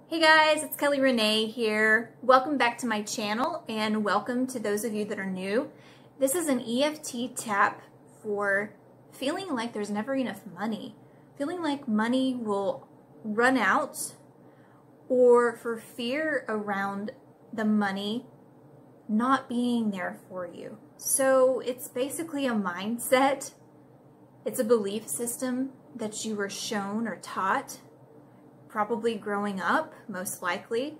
Hey guys, it's Kelly Renee here. Welcome back to my channel and welcome to those of you that are new. This is an EFT tap for feeling like there's never enough money, feeling like money will run out, or for fear around the money not being there for you. So it's basically a mindset. It's a belief system that you were shown or taught, probably growing up, most likely,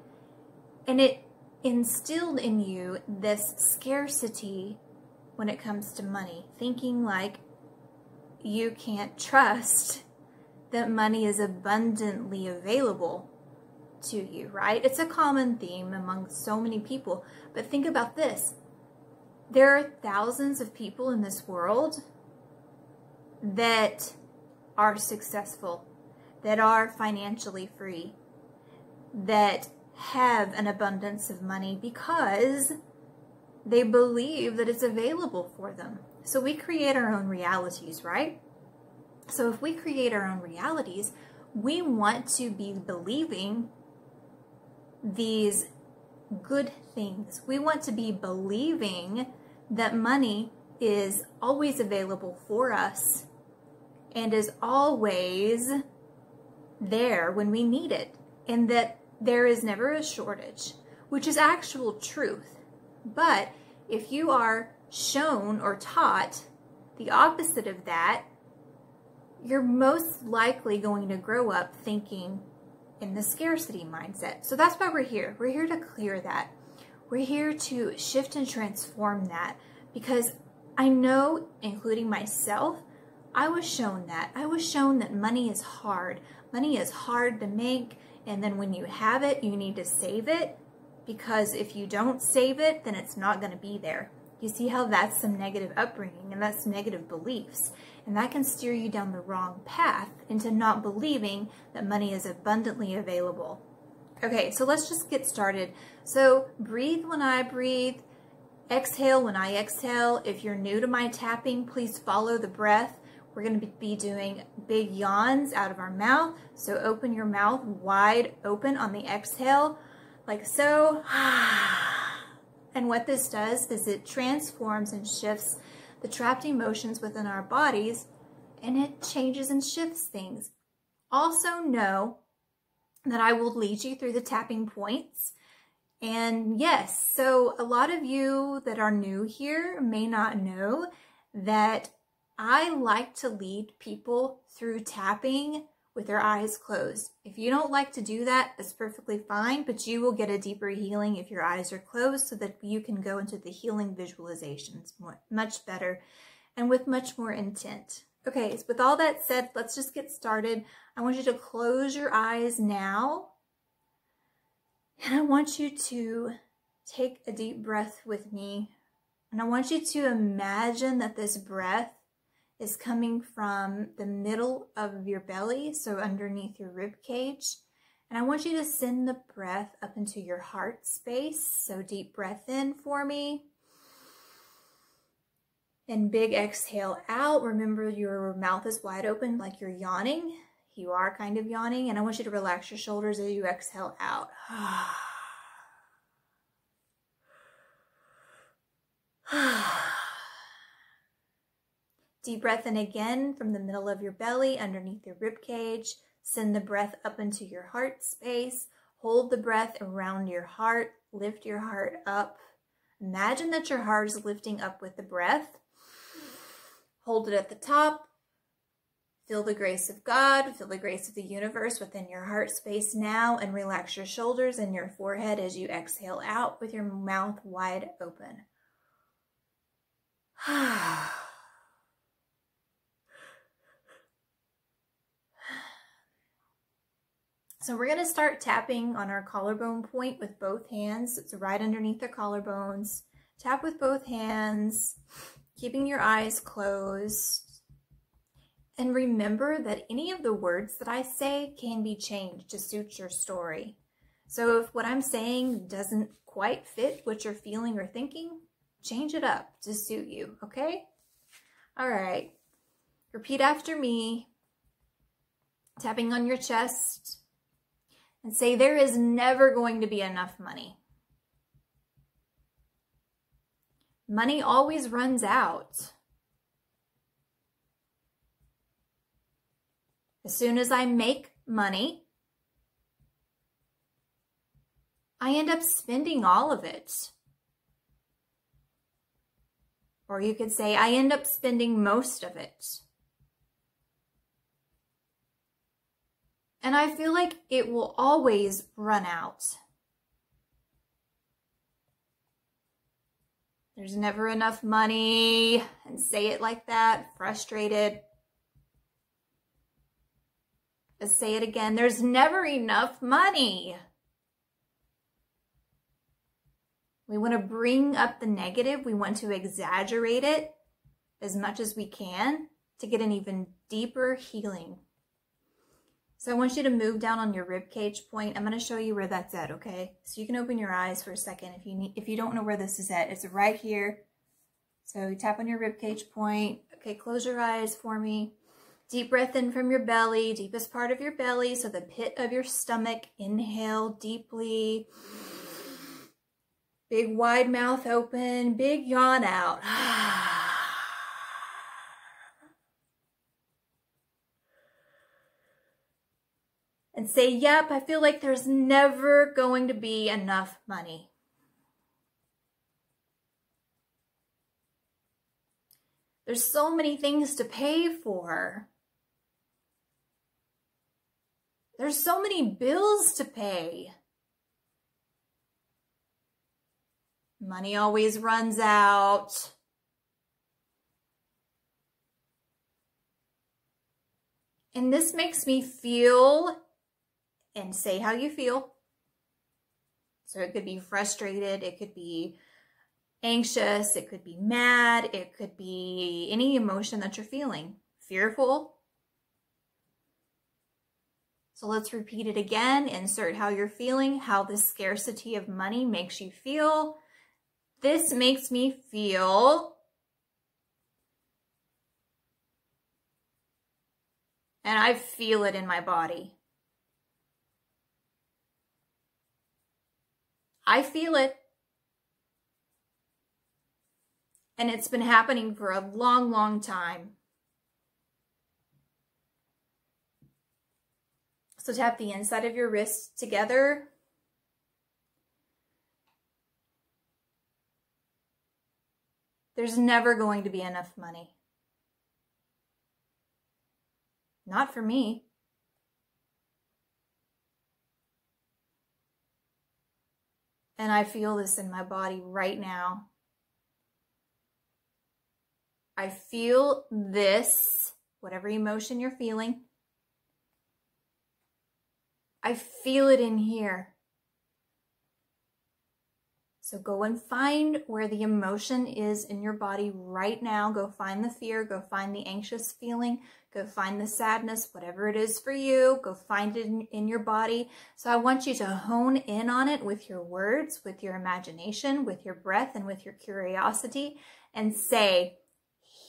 and it instilled in you this scarcity when it comes to money, thinking like you can't trust that money is abundantly available to you, right? It's a common theme among so many people, but think about this. There are thousands of people in this world that are successful, that are financially free, that have an abundance of money because they believe that it's available for them. So we create our own realities, right? So if we create our own realities, we want to be believing these good things. We want to be believing that money is always available for us and is always there when we need it, and that there is never a shortage, which is actual truth. But if you are shown or taught the opposite of that, you're most likely going to grow up thinking in the scarcity mindset. So that's why we're here. We're here to clear that. We're here to shift and transform that, because I know, including myself, I was shown that. I was shown that money is hard. Money is hard to make, and then when you have it, you need to save it, because if you don't save it, then it's not going to be there. You see how that's some negative upbringing, and that's negative beliefs, and that can steer you down the wrong path into not believing that money is abundantly available. Okay, so let's just get started. So breathe when I breathe, exhale when I exhale. If you're new to my tapping, please follow the breath. We're going to be doing big yawns out of our mouth. So open your mouth wide open on the exhale, like so. And what this does is it transforms and shifts the trapped emotions within our bodies, and it changes and shifts things. Also know that I will lead you through the tapping points. And yes, so a lot of you that are new here may not know that I like to lead people through tapping with their eyes closed. If you don't like to do that, that's perfectly fine, but you will get a deeper healing if your eyes are closed, so that you can go into the healing visualizations much better and with much more intent. Okay, so with all that said, let's just get started. I want you to close your eyes now, and I want you to take a deep breath with me, and I want you to imagine that this breath is coming from the middle of your belly, so underneath your rib cage. And I want you to send the breath up into your heart space. So deep breath in for me. And big exhale out. Remember, your mouth is wide open like you're yawning. You are kind of yawning. And I want you to relax your shoulders as you exhale out. Deep breath in again from the middle of your belly, underneath your rib cage. Send the breath up into your heart space. Hold the breath around your heart. Lift your heart up. Imagine that your heart is lifting up with the breath. Hold it at the top. Feel the grace of God. Feel the grace of the universe within your heart space now, and relax your shoulders and your forehead as you exhale out with your mouth wide open. So we're going to start tapping on our collarbone point with both hands. It's right underneath the collarbones. Tap with both hands, keeping your eyes closed. And remember that any of the words that I say can be changed to suit your story. So if what I'm saying doesn't quite fit what you're feeling or thinking, change it up to suit you, okay? All right. Repeat after me, tapping on your chest and say there is never going to be enough money. Money always runs out. As soon as I make money, I end up spending all of it. Or you could say, I end up spending most of it. And I feel like it will always run out. There's never enough money, and say it like that, frustrated. Let's say it again, there's never enough money. We want to bring up the negative. We want to exaggerate it as much as we can to get an even deeper healing. So I want you to move down on your rib cage point. I'm going to show you where that's at, okay? So you can open your eyes for a second if you don't know where this is at. It's right here. So you tap on your rib cage point. Okay, close your eyes for me. Deep breath in from your belly, deepest part of your belly, so the pit of your stomach. Inhale deeply. Big wide mouth open, big yawn out. And say, yep, I feel like there's never going to be enough money. There's so many things to pay for. There's so many bills to pay. Money always runs out. And this makes me feel, and say how you feel. So it could be frustrated, it could be anxious, it could be mad, it could be any emotion that you're feeling. Fearful. So let's repeat it again. Insert how you're feeling, how the scarcity of money makes you feel. This makes me feel, and I feel it in my body. I feel it. And it's been happening for a long, long time. So tap the inside of your wrists together. There's never going to be enough money. Not for me. And I feel this in my body right now. I feel this, whatever emotion you're feeling. I feel it in here. So go and find where the emotion is in your body right now. Go find the fear, go find the anxious feeling, go find the sadness, whatever it is for you, go find it in your body. So I want you to hone in on it with your words, with your imagination, with your breath, and with your curiosity, and say,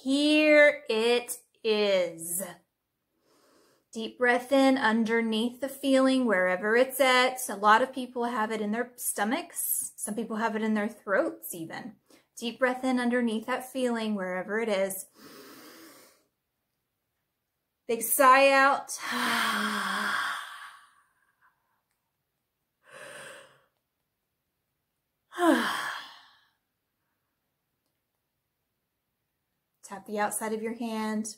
here it is. Deep breath in underneath the feeling, wherever it's at. A lot of people have it in their stomachs. Some people have it in their throats even. Deep breath in underneath that feeling, wherever it is. Big sigh out. Tap the outside of your hand.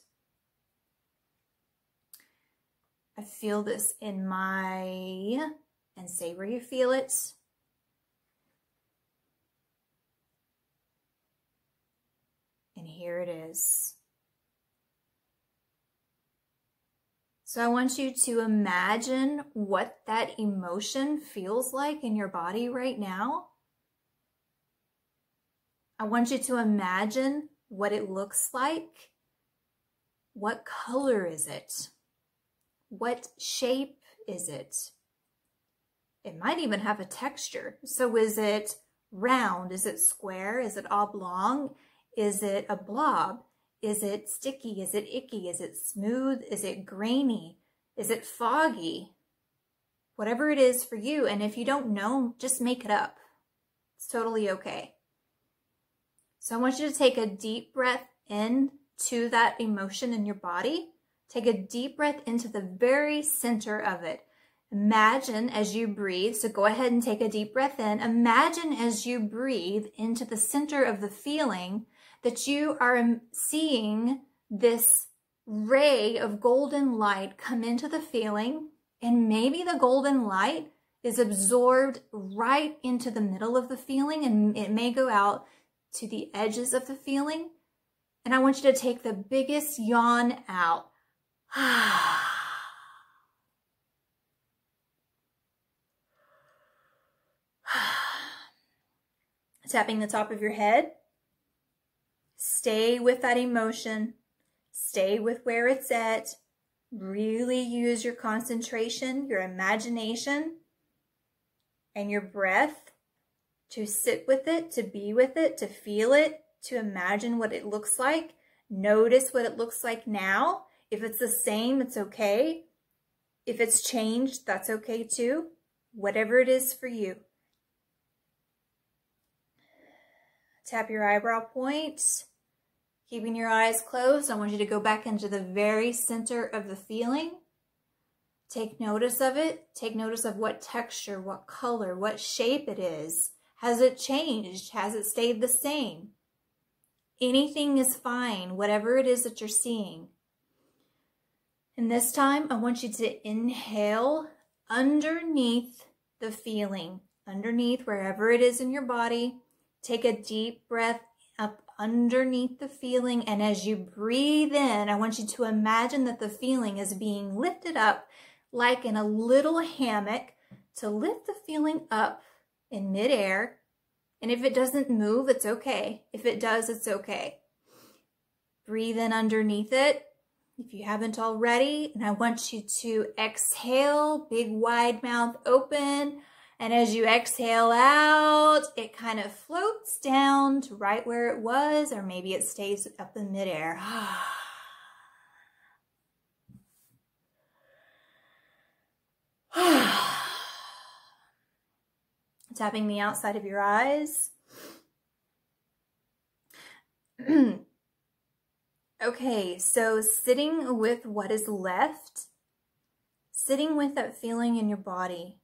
I feel this in my, and say where you feel it. And here it is. So I want you to imagine what that emotion feels like in your body right now. I want you to imagine what it looks like. What color is it? What shape is it? It might even have a texture. So is it round? Is it square? Is it oblong? Is it a blob? Is it sticky? Is it icky? Is it smooth? Is it grainy? Is it foggy? whatever it is for you. And if you don't know, just make it up. It's totally okay. So I want you to take a deep breath in to that emotion in your body. Take a deep breath into the very center of it. Imagine as you breathe, so go ahead and take a deep breath in. Imagine as you breathe into the center of the feeling that you are seeing this ray of golden light come into the feeling, and maybe the golden light is absorbed right into the middle of the feeling, and it may go out to the edges of the feeling. And I want you to take the biggest yawn out. Tapping the top of your head. Stay with that emotion. Stay with where it's at. Really use your concentration, your imagination, and your breath to sit with it, to be with it, to feel it, to imagine what it looks like. Notice what it looks like now. If it's the same, it's okay. If it's changed, that's okay too. Whatever it is for you. Tap your eyebrow points. Keeping your eyes closed, I want you to go back into the very center of the feeling. Take notice of it. Take notice of what texture, what color, what shape it is. Has it changed? Has it stayed the same? Anything is fine, whatever it is that you're seeing. And this time, I want you to inhale underneath the feeling, underneath wherever it is in your body. Take a deep breath up underneath the feeling, and as you breathe in, I want you to imagine that the feeling is being lifted up like in a little hammock, to lift the feeling up in midair. And if it doesn't move, it's okay. If it does, it's okay. Breathe in underneath it if you haven't already, and I want you to exhale, big wide mouth open. And as you exhale out, it kind of floats down to right where it was, or maybe it stays up in midair. Tapping the outside of your eyes. Okay, so sitting with what is left, sitting with that feeling in your body.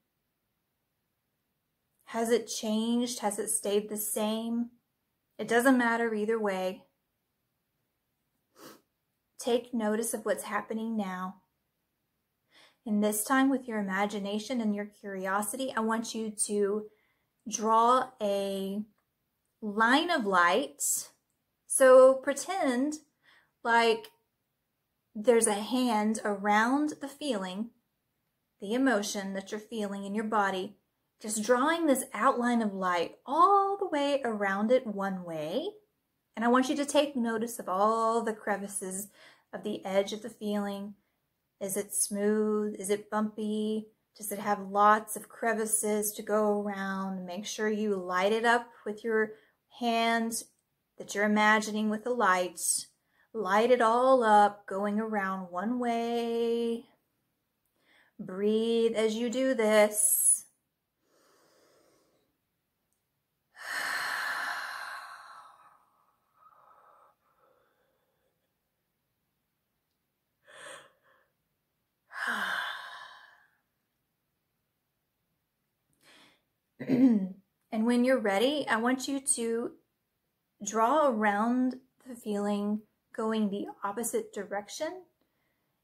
Has it changed? Has it stayed the same? It doesn't matter either way. Take notice of what's happening now. And this time, with your imagination and your curiosity, I want you to draw a line of light. So pretend like there's a hand around the feeling, the emotion that you're feeling in your body, just drawing this outline of light all the way around it one way. And I want you to take notice of all the crevices of the edge of the feeling. Is it smooth? Is it bumpy? Does it have lots of crevices to go around? Make sure you light it up with your hand that you're imagining with the lights. Light it all up, going around one way. Breathe as you do this. And when you're ready, I want you to draw around the feeling going the opposite direction.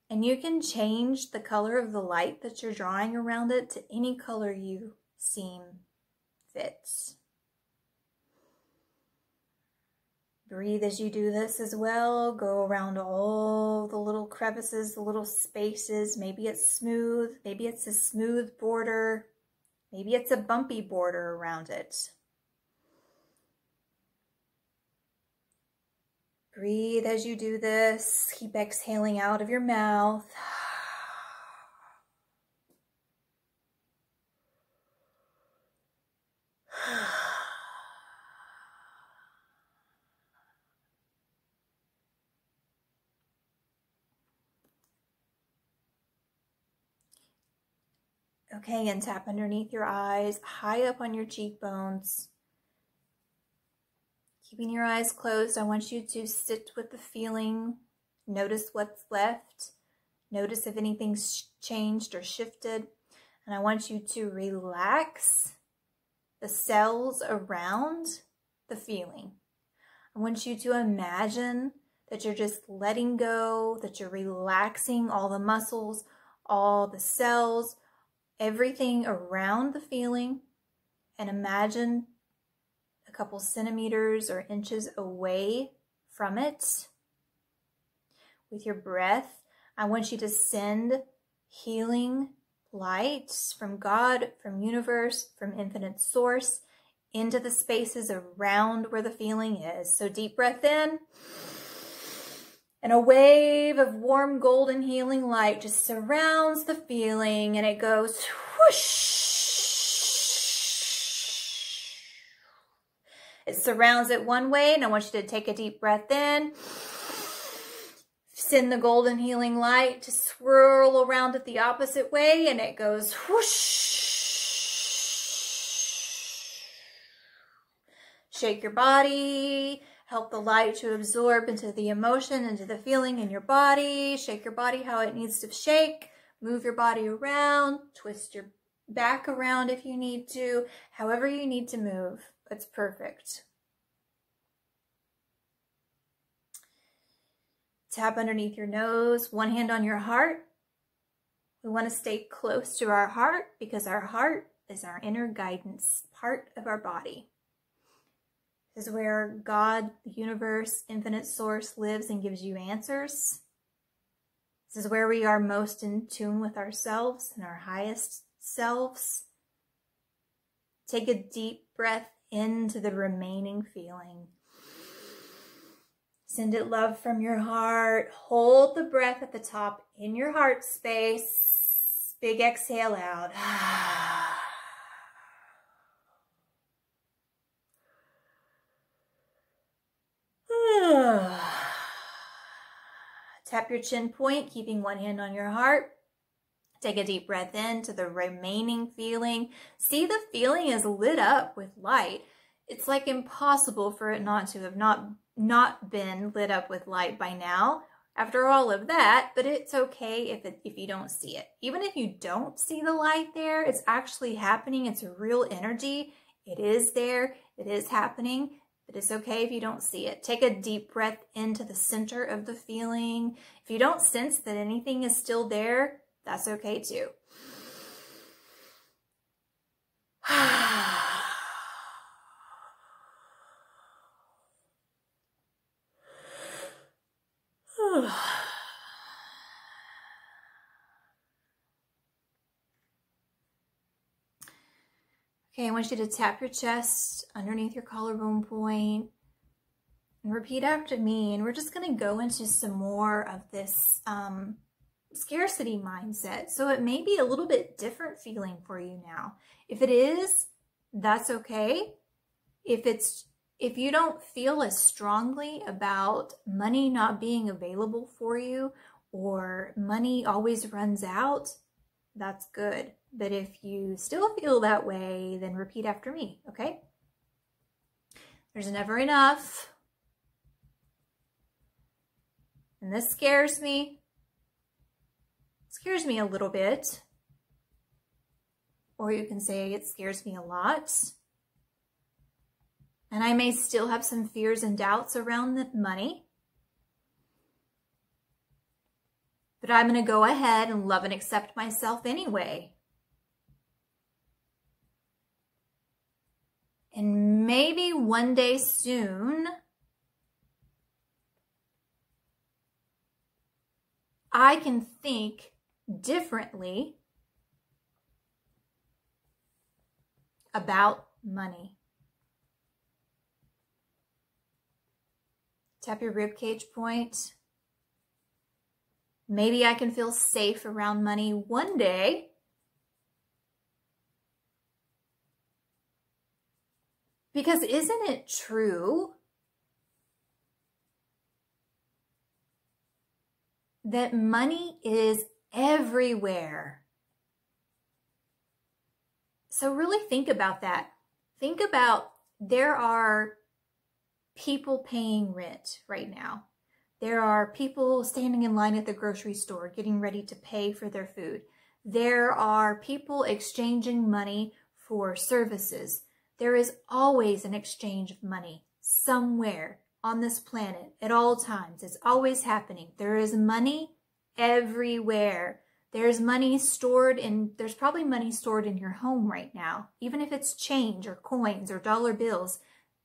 And you can change the color of the light that you're drawing around it to any color you seem fits. Breathe as you do this as well. Go around all the little crevices, the little spaces. Maybe it's smooth. Maybe it's a smooth border. Maybe it's a bumpy border around it. Breathe as you do this. Keep exhaling out of your mouth. Okay, and tap underneath your eyes, high up on your cheekbones. Keeping your eyes closed, I want you to sit with the feeling. Notice what's left. Notice if anything's changed or shifted. And I want you to relax the cells around the feeling. I want you to imagine that you're just letting go, that you're relaxing all the muscles, all the cells, everything around the feeling. And imagine a couple centimeters or inches away from it. With your breath, I want you to send healing light from God, from universe, from infinite source into the spaces around where the feeling is. So deep breath in, and a wave of warm golden healing light just surrounds the feeling, and it goes whoosh. It surrounds it one way, and I want you to take a deep breath in. Send the golden healing light to swirl around it the opposite way, and it goes whoosh. Shake your body. Help the light to absorb into the emotion, into the feeling in your body. Shake your body how it needs to shake. Move your body around. Twist your back around if you need to. However you need to move. It's perfect. Tap underneath your nose, one hand on your heart. We want to stay close to our heart because our heart is our inner guidance, part of our body. This is where God, the universe, infinite source lives and gives you answers. This is where we are most in tune with ourselves and our highest selves. Take a deep breath into the remaining feeling. Send it love from your heart. Hold the breath at the top in your heart space. Big exhale out. Tap your chin point, keeping one hand on your heart. Take a deep breath in to the remaining feeling. See, the feeling is lit up with light. It's like impossible for it not to have not been lit up with light by now after all of that, but it's okay if you don't see it. Even if you don't see the light there, it's actually happening. It's a real energy. It is there. It is happening. But it's okay if you don't see it. Take a deep breath into the center of the feeling. If you don't sense that anything is still there, that's okay too. Okay, I want you to tap your chest underneath your collarbone point and repeat after me. And we're just going to go into some more of this scarcity mindset. So it may be a little bit different feeling for you now. If it is, that's okay. If you don't feel as strongly about money not being available for you or money always runs out, that's good. But if you still feel that way, then repeat after me, okay? There's never enough. And this scares me. It scares me a little bit. Or you can say it scares me a lot. And I may still have some fears and doubts around the money. But I'm going to go ahead and love and accept myself anyway. And maybe one day soon, I can think differently about money. Tap your ribcage point. Maybe I can feel safe around money one day. Because isn't it true that money is everywhere? So really think about that. Think about, there are people paying rent right now. There are people standing in line at the grocery store getting ready to pay for their food. There are people exchanging money for services. There is always an exchange of money somewhere on this planet at all times. It's always happening. There is money everywhere. There's probably money stored in your home right now. Even if it's change or coins or dollar bills,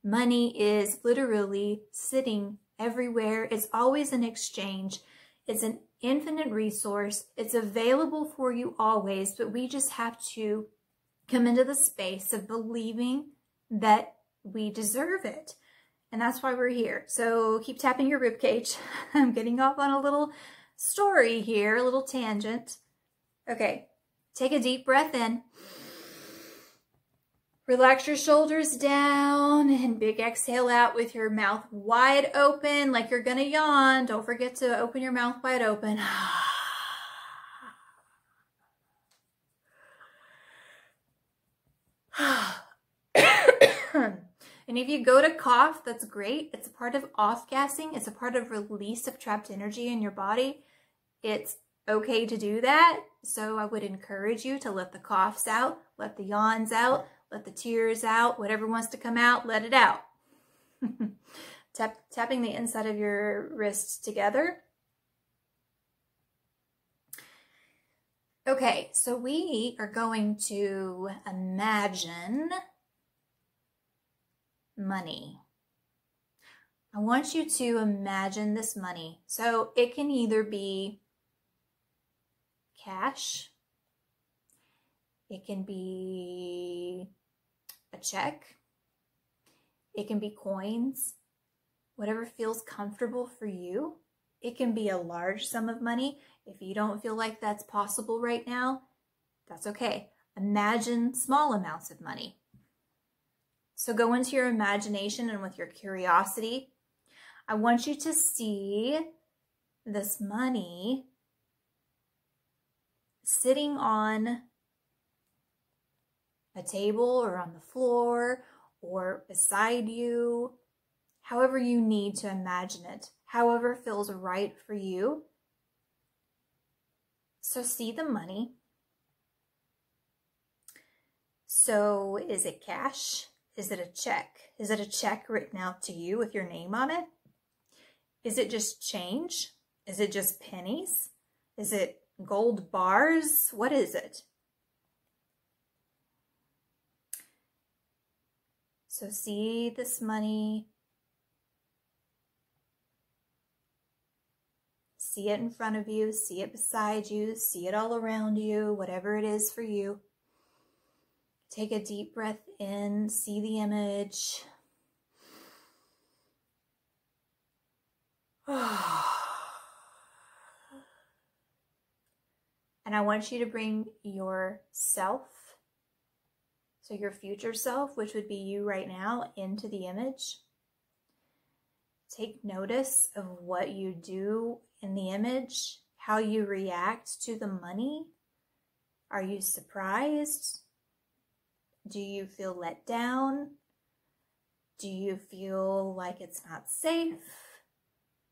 money is literally sitting everywhere. It's always an exchange. It's an infinite resource. It's available for you always, but we just have to come into the space of believing that we deserve it. And that's why we're here. So keep tapping your ribcage. I'm getting off on a little story here, a little tangent. Okay, take a deep breath in. Relax your shoulders down and big exhale out with your mouth wide open like you're gonna yawn. Don't forget to open your mouth wide open. And if you go to cough, that's great. It's a part of off-gassing. It's a part of release of trapped energy in your body. It's okay to do that. So I would encourage you to let the coughs out, let the yawns out, let the tears out, whatever wants to come out, let it out. Tapping the inside of your wrists together. Okay, so we are going to imagine money. I want you to imagine this money. So it can either be cash, it can be a check, it can be coins, whatever feels comfortable for you. It can be a large sum of money. If you don't feel like that's possible right now, that's okay. Imagine small amounts of money. So go into your imagination, and with your curiosity, I want you to see this money sitting on a table or on the floor or beside you, however you need to imagine it, however feels right for you. So see the money. So is it cash? Is it a check? Is it a check written out to you with your name on it? Is it just change? Is it just pennies? Is it gold bars? What is it? So see this money. See it in front of you. See it beside you. See it all around you, whatever it is for you. Take a deep breath in, see the image. And I want you to bring yourself, so your future self, which would be you right now, into the image. Take notice of what you do in the image, how you react to the money. Are you surprised? Do you feel let down? Do you feel like it's not safe?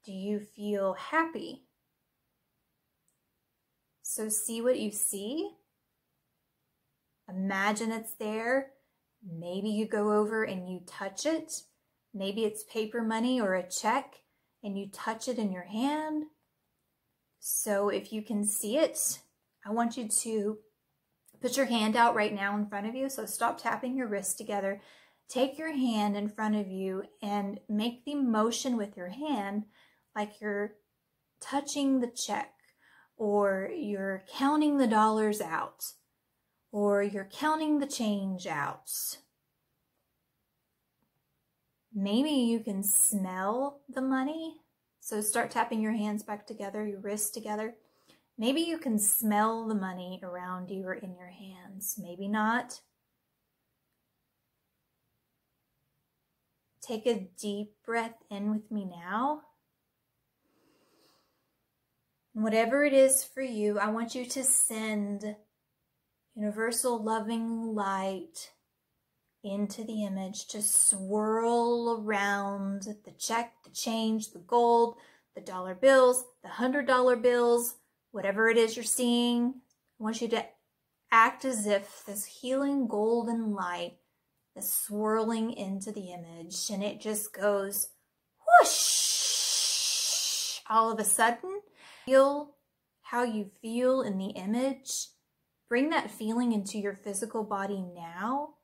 Do you feel happy? So see what you see. Imagine it's there. Maybe you go over and you touch it. Maybe it's paper money or a check and you touch it in your hand. So if you can see it, I want you to put your hand out right now in front of you. So stop tapping your wrists together. Take your hand in front of you and make the motion with your hand like you're touching the check, or you're counting the dollars out, or you're counting the change out. Maybe you can smell the money. So start tapping your hands back together, your wrists together. Maybe you can smell the money around you or in your hands. Maybe not. Take a deep breath in with me now. And whatever it is for you, I want you to send universal loving light into the image to swirl around the check, the change, the gold, the dollar bills, the $100 bills, whatever it is you're seeing. I want you to act as if this healing golden light is swirling into the image, and it just goes whoosh. All of a sudden, feel how you feel in the image. Bring that feeling into your physical body now.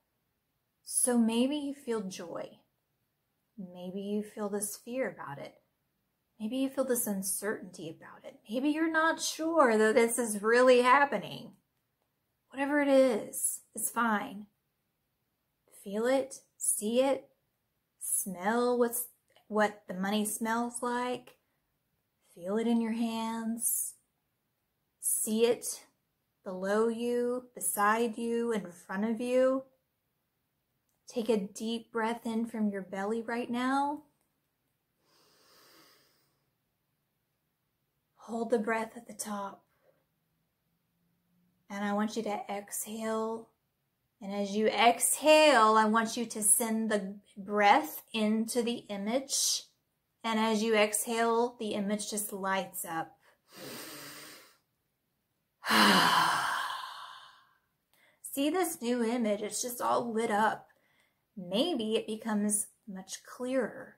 So maybe you feel joy. Maybe you feel this fear about it. Maybe you feel this uncertainty about it. Maybe you're not sure that this is really happening. Whatever it is, it's fine. Feel it, see it, smell what the money smells like. Feel it in your hands. See it below you, beside you, in front of you. Take a deep breath in from your belly right now. Hold the breath at the top. And I want you to exhale. And as you exhale, I want you to send the breath into the image. And as you exhale, the image just lights up. See this new image, it's just all lit up. Maybe it becomes much clearer.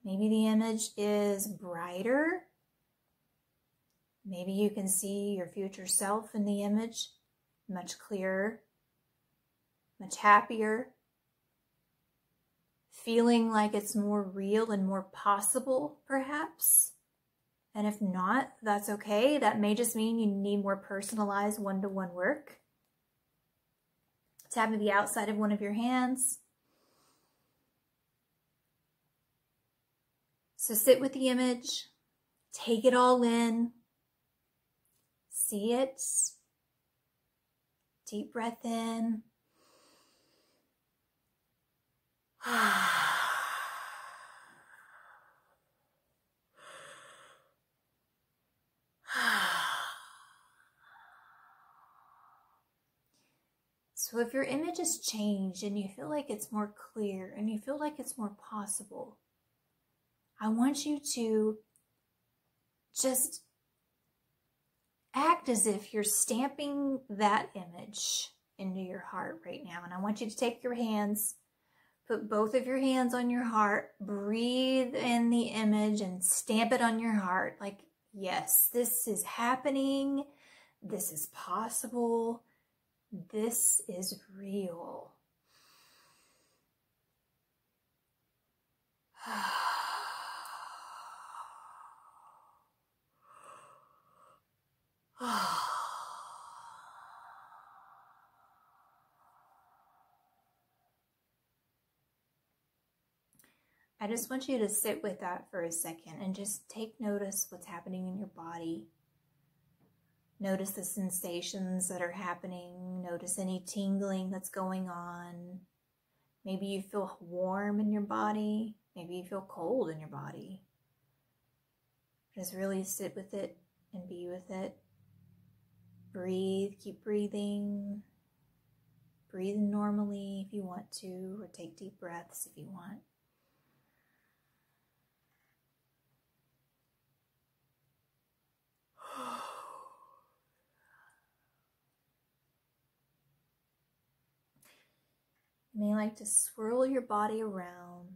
Maybe the image is brighter. Maybe you can see your future self in the image much clearer, much happier, feeling like it's more real and more possible, perhaps. And if not, that's okay. That may just mean you need more personalized one-to-one work. Tap to the outside of one of your hands. So sit with the image, take it all in, see it, deep breath in. So if your image has changed and you feel like it's more clear and you feel like it's more possible, I want you to just act as if you're stamping that image into your heart right now. And I want you to take your hands, put both of your hands on your heart, breathe in the image and stamp it on your heart. Like, yes, this is happening. This is possible. This is real. I just want you to sit with that for a second and just take notice what's happening in your body. Notice the sensations that are happening. Notice any tingling that's going on. Maybe you feel warm in your body. Maybe you feel cold in your body. Just really sit with it and be with it. Breathe, keep breathing. Breathe normally if you want to, or take deep breaths if you want. You may like to swirl your body around.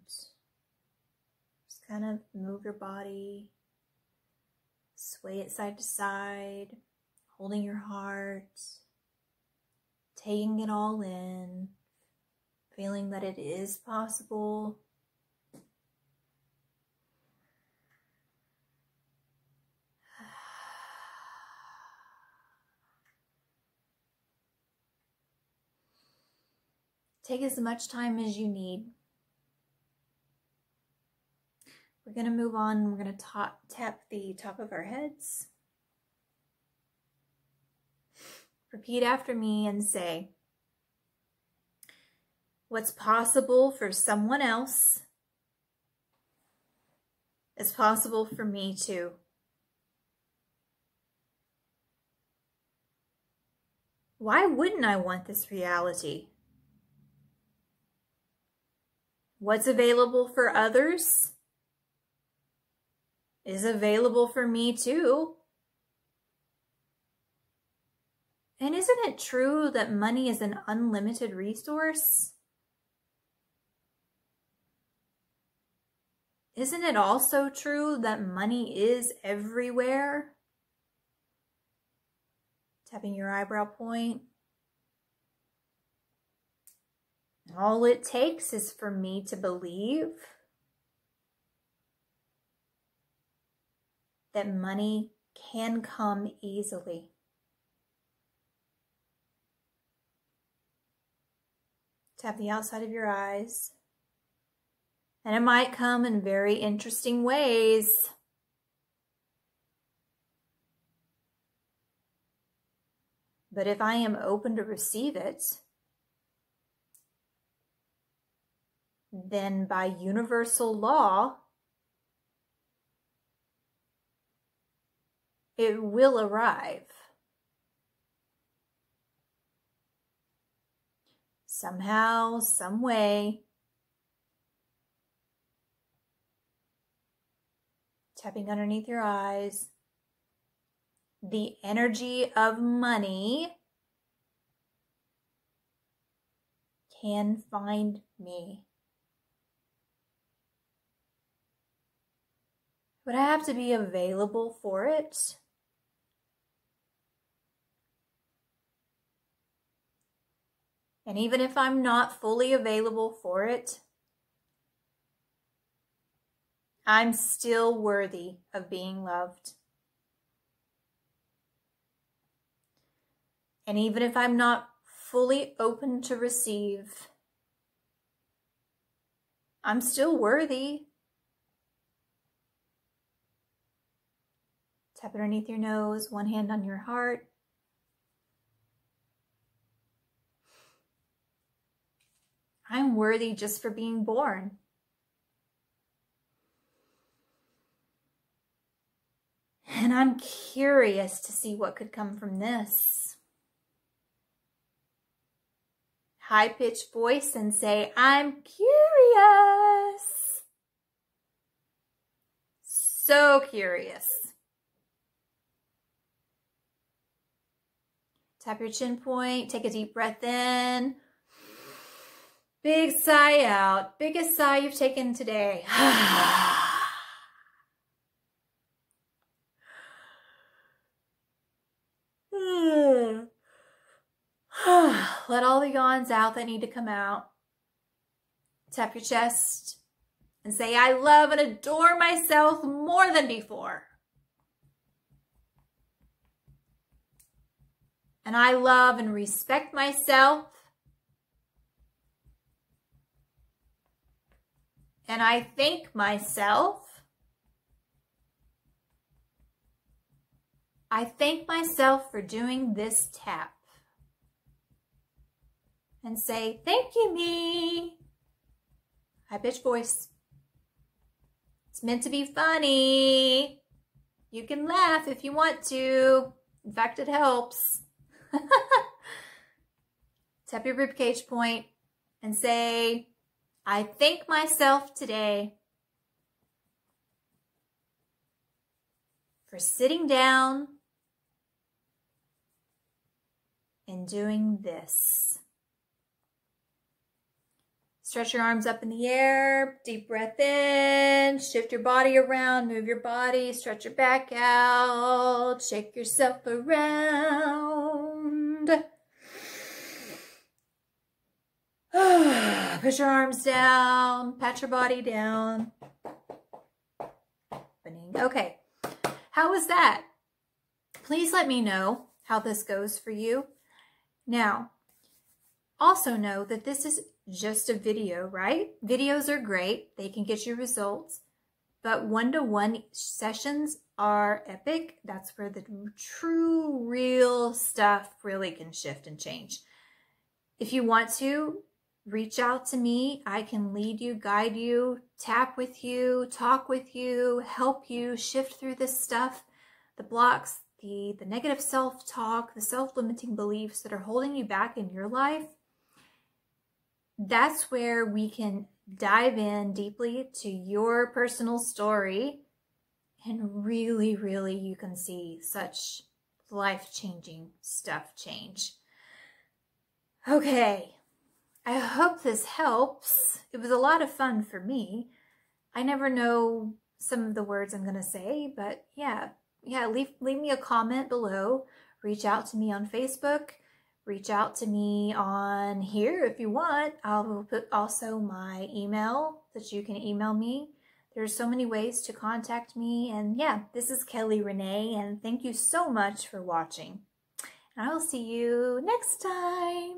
Just kind of move your body, sway it side to side, holding your heart, taking it all in, feeling that it is possible. Take as much time as you need. We're going to move on. We're going to tap the top of our heads. Repeat after me and say, what's possible for someone else is possible for me too. Why wouldn't I want this reality? What's available for others is available for me too. And isn't it true that money is an unlimited resource? Isn't it also true that money is everywhere? Tapping your eyebrow point. All it takes is for me to believe that money can come easily. Tap the outside of your eyes. And it might come in very interesting ways. But if I am open to receive it, then by universal law, it will arrive. Somehow, some way. Tapping underneath your eyes. The energy of money can find me. But I have to be available for it. And even if I'm not fully available for it, I'm still worthy of being loved. And even if I'm not fully open to receive, I'm still worthy. Tap underneath your nose, one hand on your heart. I'm worthy just for being born. And I'm curious to see what could come from this. High-pitched voice and say, I'm curious. So curious. Tap your chin point, take a deep breath in. Big sigh out. Biggest sigh you've taken today. Let all the yawns out that need to come out. Tap your chest and say, I love and adore myself more than before. And I love and respect myself. And I thank myself. I thank myself for doing this tap. And say, thank you, me. High-pitched voice. It's meant to be funny. You can laugh if you want to. In fact, it helps. Tap your ribcage point and say, I thank myself today for sitting down and doing this. Stretch your arms up in the air, deep breath in, shift your body around, move your body, stretch your back out, shake yourself around. Push your arms down, pat your body down. Okay, how was that? Please let me know how this goes for you. Now, also know that this is just a video, right? Videos are great. They can get you results. But one-to-one sessions are epic. That's where the true, real stuff really can shift and change. If you want to, reach out to me. I can lead you, guide you, tap with you, talk with you, help you shift through this stuff, the blocks, the negative self-talk, the self-limiting beliefs that are holding you back in your life, that's where we can dive in deeply to your personal story, and really, really you can see such life-changing stuff change. Okay, I hope this helps. It was a lot of fun for me. I never know some of the words I'm going to say, but yeah, leave me a comment below. Reach out to me on Facebook. Reach out to me on here if you want. I'll put also my email that you can email me. There's so many ways to contact me. And yeah, this is Kelly Renee, and thank you so much for watching. And I will see you next time.